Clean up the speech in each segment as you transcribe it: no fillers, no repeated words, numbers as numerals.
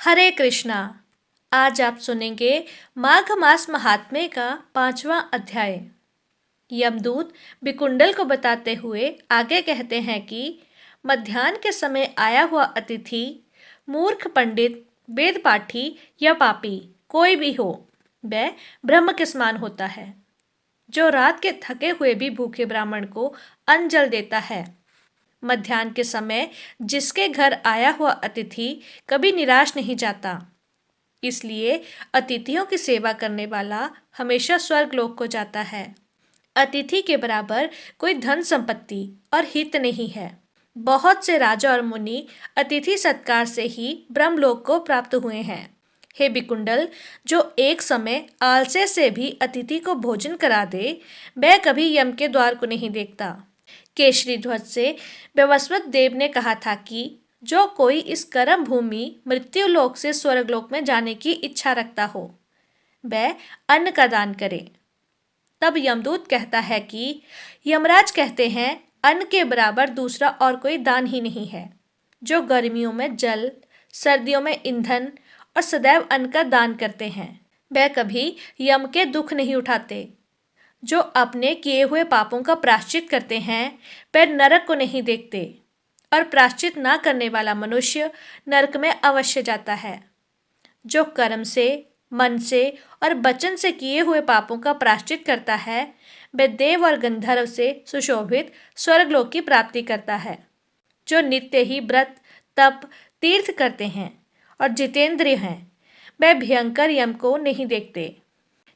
हरे कृष्णा। आज आप सुनेंगे माघ मास महात्म्य का 5वां अध्याय। यमदूत बिकुंडल को बताते हुए आगे कहते हैं कि मध्याह्न के समय आया हुआ अतिथि, मूर्ख पंडित, वेद पाठी या पापी कोई भी हो, वह ब्रह्म के समान होता है। जो रात के थके हुए भी भूखे ब्राह्मण को अन्न जल देता है। मध्याह्न के समय जिसके घर आया हुआ अतिथि कभी निराश नहीं जाता। इसलिए अतिथियों की सेवा करने वाला हमेशा स्वर्गलोक को जाता है। अतिथि के बराबर कोई धन संपत्ति और हित नहीं है। बहुत से राजा और मुनि अतिथि सत्कार से ही ब्रह्मलोक को प्राप्त हुए हैं। हे बिकुंडल, जो एक समय आलस्य से भी अतिथि को भोजन करा दे, वह कभी यम के द्वार को नहीं देखता। केशरी ध्वज से वैवस्वत देव ने कहा था कि जो कोई इस कर्म भूमि मृत्युलोक से स्वर्गलोक में जाने की इच्छा रखता हो, वह अन्न का दान करे। तब यमदूत कहता है कि यमराज कहते हैं, अन्न के बराबर दूसरा और कोई दान ही नहीं है। जो गर्मियों में जल, सर्दियों में ईंधन और सदैव अन्न का दान करते हैं, वह कभी यम के दुख नहीं उठाते। जो अपने किए हुए पापों का प्रायश्चित करते हैं, वह नरक को नहीं देखते, और प्रायश्चित ना करने वाला मनुष्य नरक में अवश्य जाता है। जो कर्म से, मन से और वचन से किए हुए पापों का प्रायश्चित करता है, वह देव और गंधर्व से सुशोभित स्वर्गलोक की प्राप्ति करता है। जो नित्य ही व्रत, तप, तीर्थ करते हैं और जितेंद्रिय हैं, वह भयंकर यम को नहीं देखते,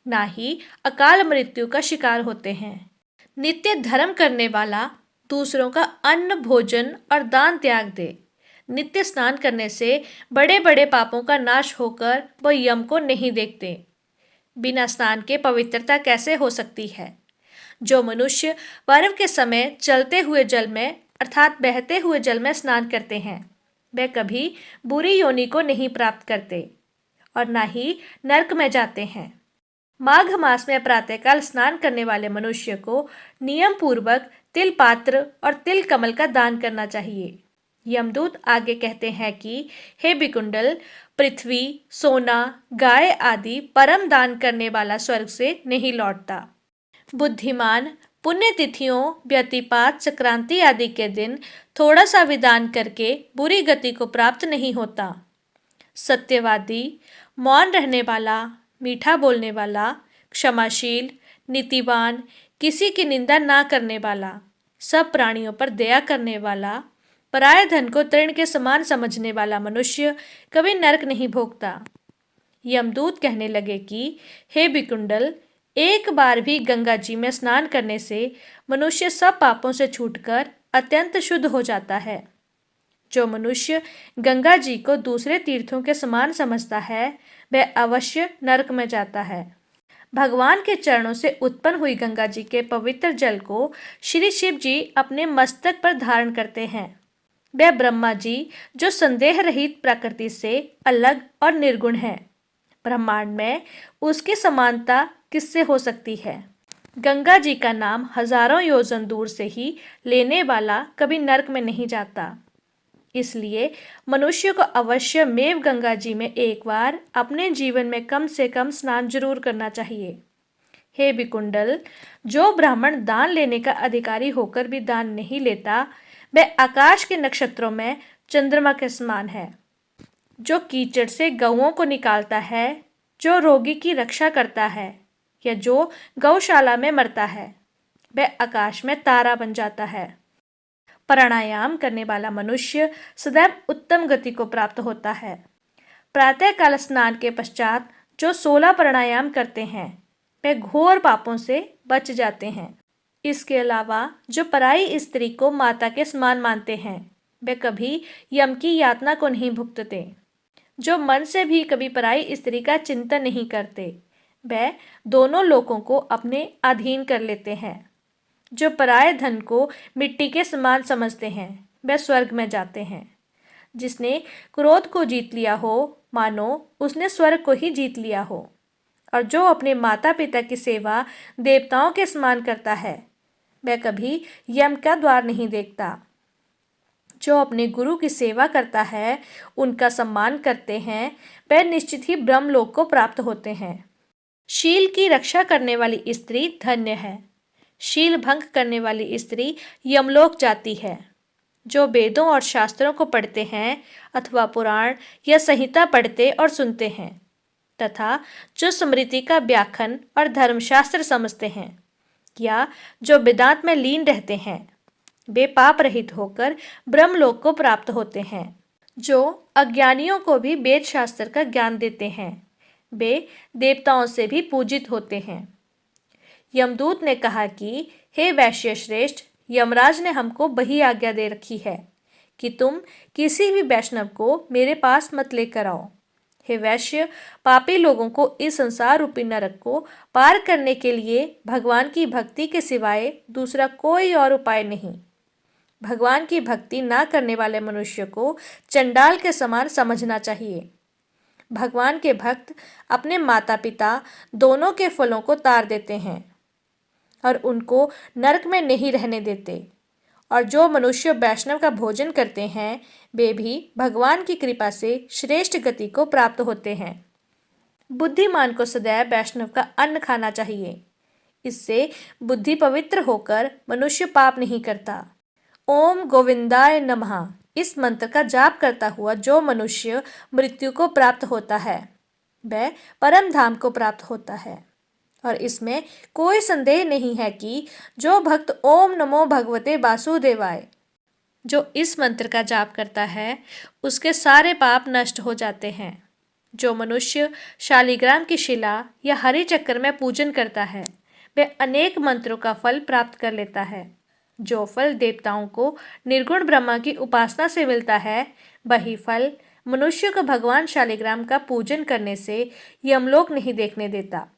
ना ही अकाल मृत्यु का शिकार होते हैं। नित्य धर्म करने वाला दूसरों का अन्न, भोजन और दान त्याग दे। नित्य स्नान करने से बड़े बड़े पापों का नाश होकर वह यम को नहीं देखते। बिना स्नान के पवित्रता कैसे हो सकती है? जो मनुष्य पर्व के समय चलते हुए जल में अर्थात बहते हुए जल में स्नान करते हैं, वे कभी बुरी योनि को नहीं प्राप्त करते और ना ही नरक में जाते हैं। माघ मास में प्रातःकाल स्नान करने वाले मनुष्य को नियम पूर्वक तिल पात्र और तिल कमल का दान करना चाहिए। यमदूत आगे कहते हैं कि हे बिकुंडल, पृथ्वी, सोना, गाय आदि परम दान करने वाला स्वर्ग से नहीं लौटता। बुद्धिमान पुण्यतिथियों, व्यतिपात, संक्रांति आदि के दिन थोड़ा सा विदान करके बुरी गति को प्राप्त नहीं होता। सत्यवादी, मौन रहने वाला, मीठा बोलने वाला, क्षमाशील, नीतिवान, किसी की निंदा ना करने वाला, सब प्राणियों पर दया करने वाला, पराये धन को तृण के समान समझने वाला मनुष्य कभी नरक नहीं भोगता। यमदूत कहने लगे कि हे बिकुंडल, एक बार भी गंगा जी में स्नान करने से मनुष्य सब पापों से छूटकर अत्यंत शुद्ध हो जाता है। जो मनुष्य गंगा जी को दूसरे तीर्थों के समान समझता है, वह अवश्य नरक में जाता है। भगवान के चरणों से उत्पन्न हुई गंगा जी के पवित्र जल को श्री शिव जी अपने मस्तक पर धारण करते हैं। वह ब्रह्मा जी जो संदेह रहित प्रकृति से अलग और निर्गुण है, ब्रह्मांड में उसकी समानता किससे हो सकती है? गंगा जी का नाम हजारों योजन दूर से ही लेने वाला कभी नरक में नहीं जाता। इसलिए मनुष्य को अवश्य मेव गंगा जी में एक बार अपने जीवन में कम से कम स्नान जरूर करना चाहिए। हे बिकुंडल, जो ब्राह्मण दान लेने का अधिकारी होकर भी दान नहीं लेता, वह आकाश के नक्षत्रों में चंद्रमा के समान है। जो कीचड़ से गौओं को निकालता है, जो रोगी की रक्षा करता है या जो गौशाला में मरता है, वह आकाश में तारा बन जाता है। प्राणायाम करने वाला मनुष्य सदैव उत्तम गति को प्राप्त होता है। प्रातःकाल स्नान के पश्चात जो 16 प्राणायाम करते हैं, वे घोर पापों से बच जाते हैं। इसके अलावा जो पराई स्त्री को माता के समान मानते हैं, वे कभी यम की यातना को नहीं भुगतते। जो मन से भी कभी पराई स्त्री का चिंतन नहीं करते, वे दोनों लोकों को अपने अधीन कर लेते हैं। जो पराये धन को मिट्टी के समान समझते हैं, वह स्वर्ग में जाते हैं। जिसने क्रोध को जीत लिया हो, मानो उसने स्वर्ग को ही जीत लिया हो। और जो अपने माता पिता की सेवा देवताओं के समान करता है, वह कभी यम का द्वार नहीं देखता। जो अपने गुरु की सेवा करता है, उनका सम्मान करते हैं, वह निश्चित ही ब्रह्मलोक को प्राप्त होते हैं। शील की रक्षा करने वाली स्त्री धन्य है। शील भंग करने वाली स्त्री यमलोक जाती है। जो वेदों और शास्त्रों को पढ़ते हैं अथवा पुराण या संहिता पढ़ते और सुनते हैं तथा जो स्मृति का व्याख्यान और धर्मशास्त्र समझते हैं या जो वेदांत में लीन रहते हैं, वे पाप रहित होकर ब्रह्मलोक को प्राप्त होते हैं। जो अज्ञानियों को भी वेद शास्त्र का ज्ञान देते हैं, वे देवताओं से भी पूजित होते हैं। यमदूत ने कहा कि हे वैश्य श्रेष्ठ, यमराज ने हमको वही आज्ञा दे रखी है कि तुम किसी भी वैष्णव को मेरे पास मत लेकर आओ। हे वैश्य, पापी लोगों को इस संसार रूपी नरक को पार करने के लिए भगवान की भक्ति के सिवाय दूसरा कोई और उपाय नहीं। भगवान की भक्ति ना करने वाले मनुष्य को चंडाल के समान समझना चाहिए। भगवान के भक्त अपने माता पिता दोनों के फलों को तार देते हैं और उनको नरक में नहीं रहने देते। और जो मनुष्य वैष्णव का भोजन करते हैं, वे भी भगवान की कृपा से श्रेष्ठ गति को प्राप्त होते हैं। बुद्धिमान को सदैव वैष्णव का अन्न खाना चाहिए। इससे बुद्धि पवित्र होकर मनुष्य पाप नहीं करता। ओम गोविंदाय नमः इस मंत्र का जाप करता हुआ जो मनुष्य मृत्यु को प्राप्त होता है, वह परम धाम को प्राप्त होता है। और इसमें कोई संदेह नहीं है कि जो भक्त ओम नमो भगवते वासुदेवाय जो इस मंत्र का जाप करता है, उसके सारे पाप नष्ट हो जाते हैं। जो मनुष्य शालिग्राम की शिला या हरि चक्र में पूजन करता है, वह अनेक मंत्रों का फल प्राप्त कर लेता है। जो फल देवताओं को निर्गुण ब्रह्मा की उपासना से मिलता है, वही फल मनुष्य को भगवान शालिग्राम का पूजन करने से यमलोक नहीं देखने देता।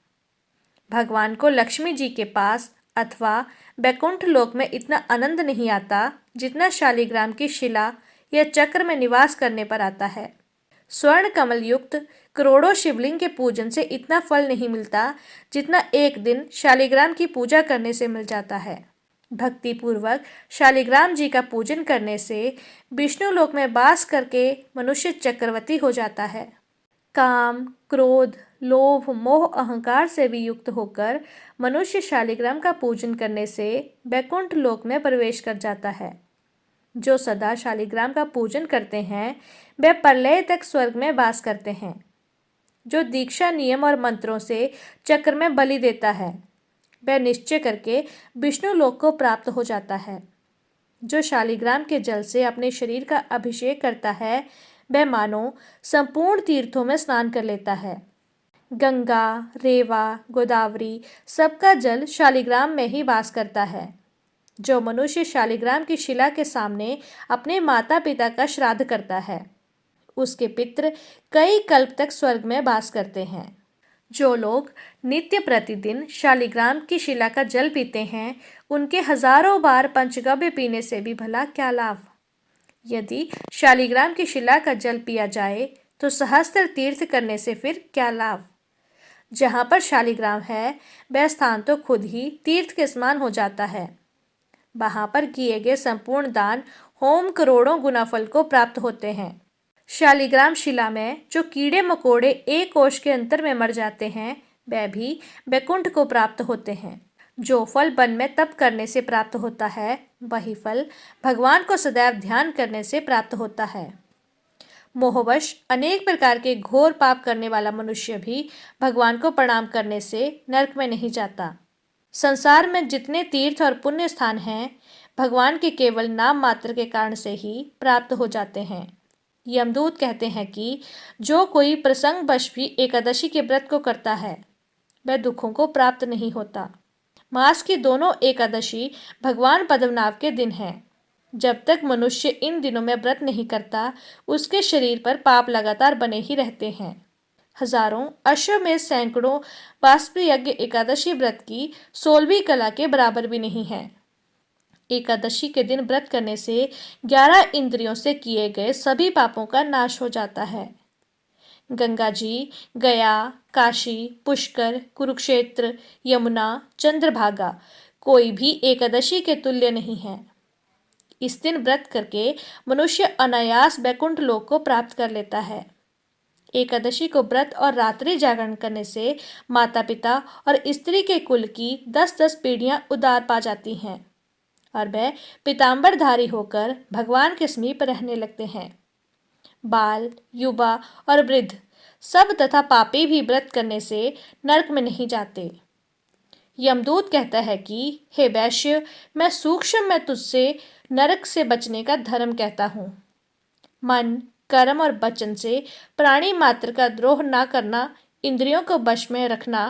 भगवान को लक्ष्मी जी के पास अथवा बैकुंठ लोक में इतना आनंद नहीं आता जितना शालिग्राम की शिला या चक्र में निवास करने पर आता है। स्वर्ण कमल युक्त करोड़ों शिवलिंग के पूजन से इतना फल नहीं मिलता जितना एक दिन शालिग्राम की पूजा करने से मिल जाता है। भक्ति पूर्वक शालिग्राम जी का पूजन करने से विष्णु लोक में वास करके मनुष्य चक्रवर्ती हो जाता है। काम, क्रोध, लोभ, मोह, अहंकार से भी युक्त होकर मनुष्य शालिग्राम का पूजन करने से बैकुंठ लोक में प्रवेश कर जाता है। जो सदा शालिग्राम का पूजन करते हैं, वे प्रलय तक स्वर्ग में वास करते हैं। जो दीक्षा नियम और मंत्रों से चक्र में बलि देता है, वह निश्चय करके विष्णु लोक को प्राप्त हो जाता है। जो शालिग्राम के जल से अपने शरीर का अभिषेक करता है, वह मानो संपूर्ण तीर्थों में स्नान कर लेता है। गंगा, रेवा, गोदावरी सबका जल शालिग्राम में ही वास करता है। जो मनुष्य शालिग्राम की शिला के सामने अपने माता पिता का श्राद्ध करता है, उसके पितृ कई कल्प तक स्वर्ग में वास करते हैं। जो लोग नित्य प्रतिदिन शालिग्राम की शिला का जल पीते हैं, उनके हजारों बार पंचगव्य पीने से भी भला क्या लाभ। यदि शालिग्राम की शिला का जल पिया जाए तो सहस्त्र तीर्थ करने से फिर क्या लाभ। जहाँ पर शालिग्राम है, वह स्थान तो खुद ही तीर्थ के समान हो जाता है। वहाँ पर किए गए संपूर्ण दान, होम करोड़ों गुना फल को प्राप्त होते हैं। शालिग्राम शिला में जो कीड़े मकोड़े एक कोष के अंतर में मर जाते हैं, वह भी बैकुंठ को प्राप्त होते हैं। जो फल वन में तप करने से प्राप्त होता है, वही फल भगवान को सदैव ध्यान करने से प्राप्त होता है। मोहवश अनेक प्रकार के घोर पाप करने वाला मनुष्य भी भगवान को प्रणाम करने से नरक में नहीं जाता। संसार में जितने तीर्थ और पुण्य स्थान हैं, भगवान के केवल नाम मात्र के कारण से ही प्राप्त हो जाते हैं। यमदूत कहते हैं कि जो कोई प्रसंगवश भी एकादशी के व्रत को करता है, वह दुखों को प्राप्त नहीं होता। मास की दोनों एकादशी भगवान पद्मनाभ के दिन हैं। जब तक मनुष्य इन दिनों में व्रत नहीं करता, उसके शरीर पर पाप लगातार बने ही रहते हैं। हजारों अश्वमेध सैकड़ों वाष्प यज्ञ एकादशी व्रत की 16वीं कला के बराबर भी नहीं है। एकादशी के दिन व्रत करने से 11 इंद्रियों से किए गए सभी पापों का नाश हो जाता है। गंगा जी, गया, काशी, पुष्कर, कुरुक्षेत्र, यमुना, चंद्रभागा कोई भी एकादशी के तुल्य नहीं है। इस दिन व्रत करके मनुष्य अनायास वैकुंठ लोक को प्राप्त कर लेता है। एकादशी को व्रत और रात्रि जागरण करने से माता पिता और स्त्री के कुल की 10-10 पीढ़ियां उद्धार पा जाती हैं और वह पीताम्बरधारी होकर भगवान के समीप रहने लगते हैं। बाल, युवा और वृद्ध सब तथा पापी भी व्रत करने से नरक में नहीं जाते। यमदूत कहता है कि हे वैश्य, मैं सूक्ष्म में तुझसे नरक से बचने का धर्म कहता हूँ। मन, कर्म और वचन से प्राणी मात्र का द्रोह न करना, इंद्रियों को वश में रखना,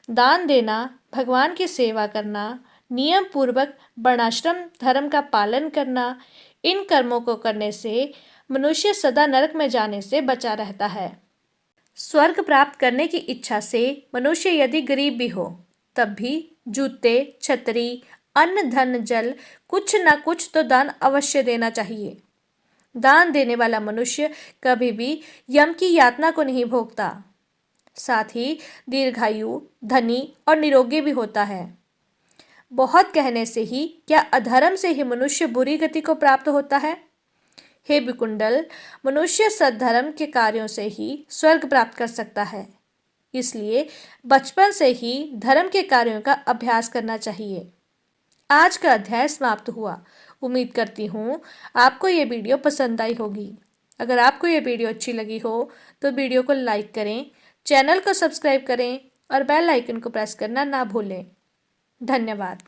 दान देना, भगवान की सेवा करना, नियम पूर्वक वर्णाश्रम धर्म का पालन करना, इन कर्मों को करने से मनुष्य सदा नरक में जाने से बचा रहता है। स्वर्ग प्राप्त करने की इच्छा से मनुष्य यदि गरीब भी हो तब भी जूते, छतरी, अन्न, धन, जल कुछ न कुछ तो दान अवश्य देना चाहिए। दान देने वाला मनुष्य कभी भी यम की यातना को नहीं भोगता, साथ ही दीर्घायु, धनी और निरोगी भी होता है। बहुत कहने से ही क्या अधर्म से ही मनुष्य बुरी गति को प्राप्त होता है? हे विकुंडल, मनुष्य सद्धर्म के कार्यों से ही स्वर्ग प्राप्त कर सकता है। इसलिए बचपन से ही धर्म के कार्यों का अभ्यास करना चाहिए। आज का अध्याय समाप्त हुआ। उम्मीद करती हूँ आपको ये वीडियो पसंद आई होगी। अगर आपको ये वीडियो अच्छी लगी हो तो वीडियो को लाइक करें, चैनल को सब्सक्राइब करें और बेल आइकन को प्रेस करना ना भूलें। धन्यवाद।